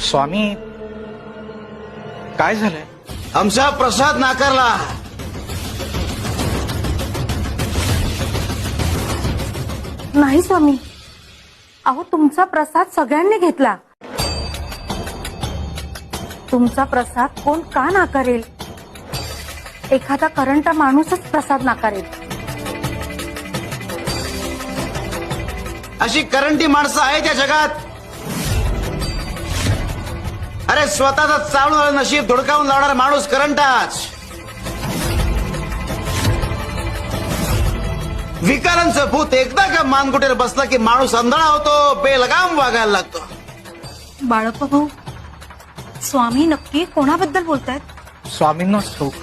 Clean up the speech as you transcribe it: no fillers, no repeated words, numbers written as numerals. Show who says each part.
Speaker 1: स्वामी काय झालंय?
Speaker 2: आमचा प्रसाद नाकारला.
Speaker 3: नाही स्वामी, अहो तुमचा प्रसाद सगळ्यांनी घेतला. तुमचा प्रसाद कोण का नाकारेल? एखादा करंटा माणूसच प्रसाद नाकारेल.
Speaker 2: अशी करंटी माणसं आहेत या जगात. अरे स्वतःचा चालून नशीब धुडकावून लावणारा माणूस करंटाच. विकारांचं भूत एकदा का मानकुटीवर बसला की माणूस आंधळा होतो, बेलगाम वागायला लागतो.
Speaker 3: बाळप्पा भाऊ, स्वामी नक्की कोणाबद्दल बोलतायत?
Speaker 1: स्वामींनाच ठाऊक.